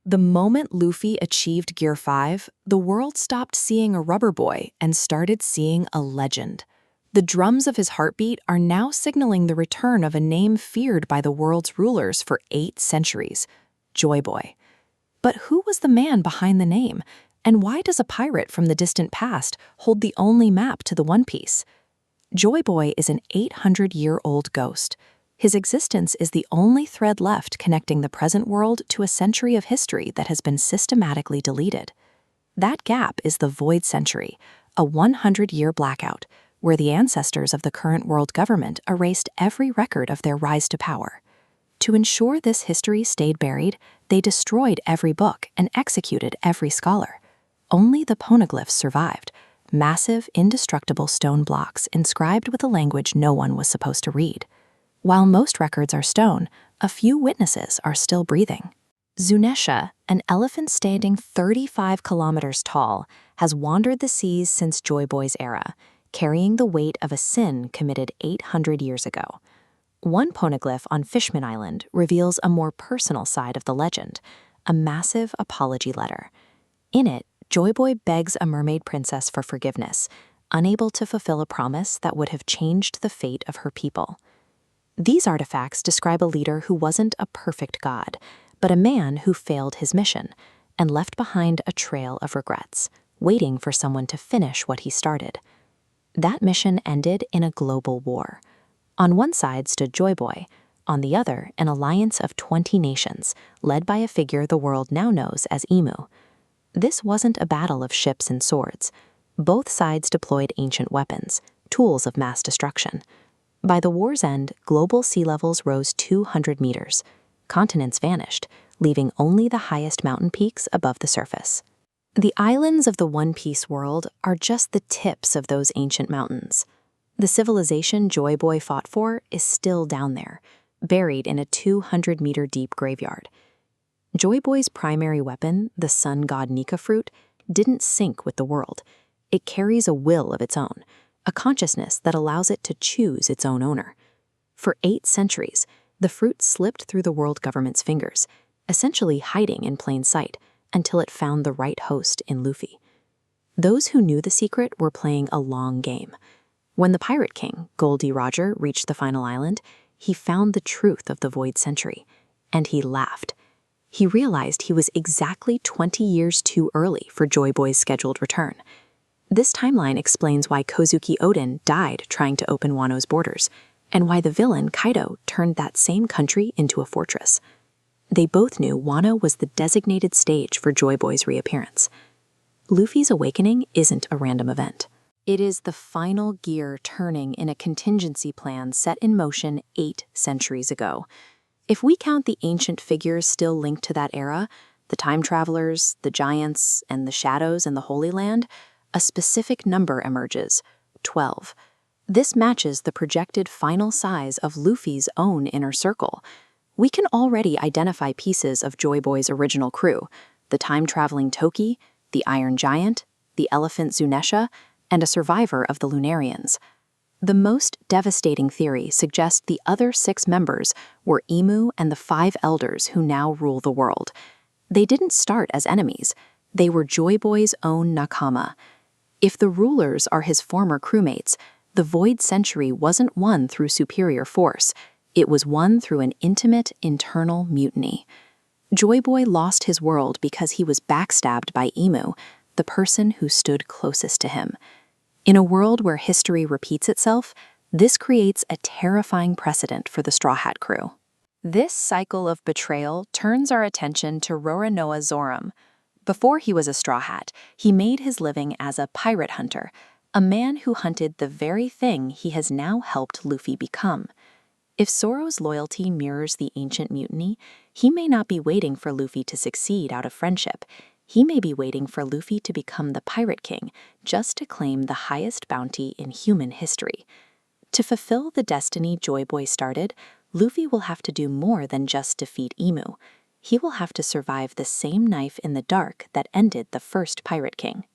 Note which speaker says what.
Speaker 1: The moment Luffy achieved Gear 5, the world stopped seeing a rubber boy and started seeing a legend. The drums of his heartbeat are now signaling the return of a name feared by the world's rulers for 8 centuries, Joyboy. But who was the man behind the name, and why does a pirate from the distant past hold the only map to the One Piece? Joyboy is an 800-year-old ghost. His existence is the only thread left connecting the present world to a century of history that has been systematically deleted. That gap is the Void Century, a 100-year blackout, where the ancestors of the current world government erased every record of their rise to power. To ensure this history stayed buried, they destroyed every book and executed every scholar. Only the poneglyphs survived, massive, indestructible stone blocks inscribed with a language no one was supposed to read. While most records are stone, a few witnesses are still breathing. Zunesha, an elephant standing 35 kilometers tall, has wandered the seas since Joyboy's era, carrying the weight of a sin committed 800 years ago. One poneglyph on Fishman Island reveals a more personal side of the legend, a massive apology letter. In it, Joyboy begs a mermaid princess for forgiveness, unable to fulfill a promise that would have changed the fate of her people. These artifacts describe a leader who wasn't a perfect god, but a man who failed his mission and left behind a trail of regrets, waiting for someone to finish what he started. That mission ended in a global war. On one side stood Joyboy, on the other an alliance of 20 nations, led by a figure the world now knows as Emu. This wasn't a battle of ships and swords. Both sides deployed ancient weapons, tools of mass destruction. By the war's end, global sea levels rose 200 meters. Continents vanished, leaving only the highest mountain peaks above the surface. The islands of the One Piece world are just the tips of those ancient mountains. The civilization Joyboy fought for is still down there, buried in a 200-meter-deep graveyard. Joyboy's primary weapon, the sun god Nika fruit, didn't sync with the world. It carries a will of its own, a consciousness that allows it to choose its own owner. For 8 centuries, the fruit slipped through the world government's fingers, essentially hiding in plain sight, until it found the right host in Luffy. Those who knew the secret were playing a long game. When the Pirate King, Goldie Roger, reached the final island, he found the truth of the Void Century, and he laughed. He realized he was exactly 20 years too early for Joyboy's scheduled return. This timeline explains why Kozuki Oden died trying to open Wano's borders, and why the villain Kaido turned that same country into a fortress. They both knew Wano was the designated stage for Joyboy's reappearance. Luffy's awakening isn't a random event. It is the final gear turning in a contingency plan set in motion 8 centuries ago. If we count the ancient figures still linked to that era, the time travelers, the giants, and the shadows in the Holy Land, a specific number emerges: 12. This matches the projected final size of Luffy's own inner circle. We can already identify pieces of Joyboy's original crew: the time-traveling Toki, the Iron Giant, the elephant Zunesha, and a survivor of the Lunarians. The most devastating theory suggests the other 6 members were Emu and the 5 elders who now rule the world. They didn't start as enemies. They were Joyboy's own nakama. If the rulers are his former crewmates, the Void Century wasn't won through superior force. It was won through an intimate, internal mutiny. Joyboy lost his world because he was backstabbed by Emu, the person who stood closest to him. In a world where history repeats itself, this creates a terrifying precedent for the Straw Hat crew. This cycle of betrayal turns our attention to Roronoa Zoram. Before he was a Straw Hat, he made his living as a pirate hunter, a man who hunted the very thing he has now helped Luffy become. If Zoro's loyalty mirrors the ancient mutiny, he may not be waiting for Luffy to succeed out of friendship. He may be waiting for Luffy to become the Pirate King, just to claim the highest bounty in human history. To fulfill the destiny Joyboy started, Luffy will have to do more than just defeat Emu. He will have to survive the same knife in the dark that ended the first Pirate King.